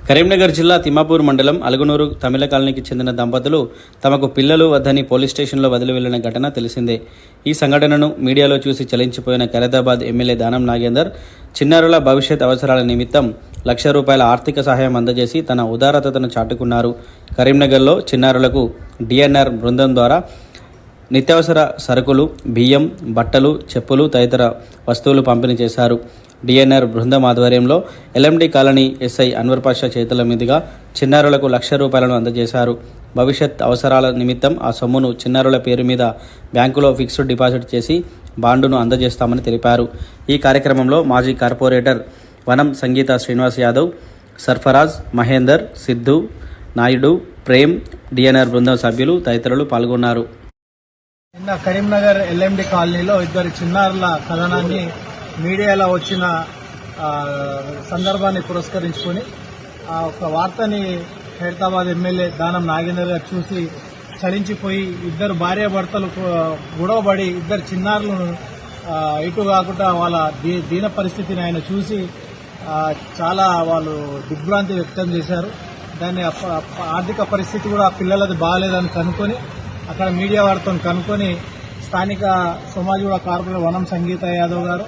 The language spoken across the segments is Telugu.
కరీంనగర్ జిల్లా తిమ్మాపూర్ మండలం అలుగునూరు తమిళ కాలనీకి చెందిన దంపతులు తమకు పిల్లలు వద్దని పోలీస్ స్టేషన్లో వదిలి వెళ్లిన ఘటన తెలిసిందే. ఈ సంఘటనను మీడియాలో చూసి చలించిపోయిన ఖైరతాబాద్ ఎమ్మెల్యే దానం నాగేందర్ చిన్నారుల భవిష్యత్ అవసరాల నిమిత్తం ₹1,00,000 ఆర్థిక సహాయం అందజేసి తన ఉదారతను చాటుకున్నారు. కరీంనగర్లో చిన్నారులకు డిఎన్ఆర్ బృందం ద్వారా నిత్యావసర సరుకులు, బియ్యం, బట్టలు, చెప్పులు తదితర వస్తువులు పంపిణీ చేశారు. డిఎన్ఆర్ బృందం ఆధ్వర్యంలో LMD colony SI Anwar Pasha చేతుల మీదుగా చిన్నారులకు ₹1,00,000 అందజేశారు. భవిష్యత్ అవసరాల నిమిత్తం ఆ సొమ్మును చిన్నారుల పేరు మీద బ్యాంకులో ఫిక్స్డ్ డిపాజిట్ చేసి బాండును అందజేస్తామని తెలిపారు. ఈ కార్యక్రమంలో మాజీ కార్పొరేటర్ వనం సంగీత శ్రీనివాస్ యాదవ్, సర్ఫరాజ్, మహేందర్, సిద్ధు, నాయుడు, ప్రేమ్, డిఎన్ఆర్ బృందం సభ్యులు తదితరులు పాల్గొన్నారు. నిన్న కరీంనగర్ ఎల్ఎండి కాలనీలో ఇద్దరు చిన్నారుల కథనాన్ని మీడియాలో వచ్చిన సందర్భాన్ని పురస్కరించుకొని ఒక వార్తని ఖైరతాబాద్ ఎమ్మెల్యే దానం నాగేందర్ గారు చూసి చలించిపోయి ఇద్దరు భార్యాభర్తలు గొడవబడి ఇద్దరు చిన్నారులను ఇటు కాకుండా వాళ్ళ దీన పరిస్థితిని ఆయన చూసి చాలా వాళ్ళు దిగ్భ్రాంతి వ్యక్తం చేశారు. దాన్ని ఆర్థిక పరిస్థితి కూడా పిల్లలది బాగాలేదని కనుక్కొని అక్కడ మీడియా వారితో కనుక్కొని స్థానిక సమాజగూడ కార్పొరేటర్ వనం సంగీత యాదవ్ గారు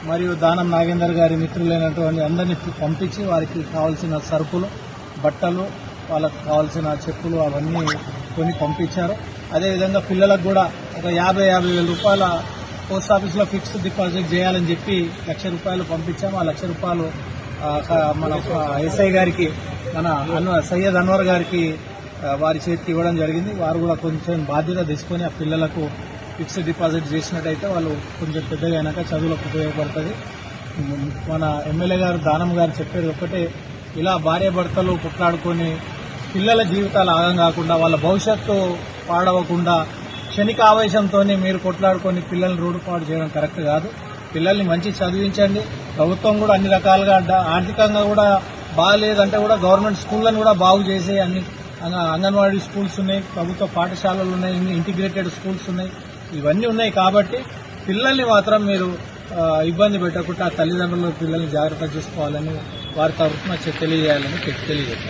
మరియు దానం నాగేందర్ గారి మిత్రులైనటువంటి అందరినీ పంపించి వారికి కావాల్సిన సరుకులు, బట్టలు, వాళ్ళకు కావాల్సిన చెప్పులు అవన్నీ కొని పంపించారు. అదేవిధంగా పిల్లలకు కూడా ఒక 50,000 రూపాయల పోస్ట్ ఆఫీస్లో ఫిక్స్డ్ డిపాజిట్ చేయాలని చెప్పి ₹1,00,000 పంపించాము. ఆ ₹1,00,000 మన ఎస్ఐ గారికి, మన సయ్యద్ అన్వర్ గారికి వారి చేతికి ఇవ్వడం జరిగింది. వారు కూడా కొంచెం బాధ్యత తీసుకొని ఆ పిల్లలకు ఫిక్స్డ్ డిపాజిట్ చేసినట్టయితే వాళ్ళు కొంచెం పెద్దగా అయినాక చదువులకు ఉపయోగపడుతుంది. మన ఎమ్మెల్యే గారు దానం గారు చెప్పేది ఒకటే, ఇలా భార్యాభర్తలు కొట్లాడుకొని పిల్లల జీవితాలు ఆగం కాకుండా వాళ్ళ భవిష్యత్తు పాడవకుండా క్షణిక ఆవేశంతో మీరు కొట్లాడుకొని పిల్లల్ని రోడ్డుపాటు చేయడం కరెక్ట్ కాదు. పిల్లల్ని మంచి చదివించండి. ప్రభుత్వం కూడా అన్ని రకాలుగా ఆర్థికంగా కూడా బాగాలేదంటే కూడా గవర్నమెంట్ స్కూళ్లను కూడా బాగు చేసి అన్ని అంగన్వాడీ స్కూల్స్ ఉన్నాయి, ప్రభుత్వ పాఠశాలలు ఉన్నాయి, ఇంటిగ్రేటెడ్ స్కూల్స్ ఉన్నాయి, ఇవన్నీ ఉన్నాయి. కాబట్టి పిల్లల్ని మాత్రం మీరు ఇబ్బంది పెట్టకుండా తల్లిదండ్రులు పిల్లల్ని జాగ్రత్త చూసుకోవాలని వారి తరఫున తెలియజేయాలని తెలియజేస్తారు.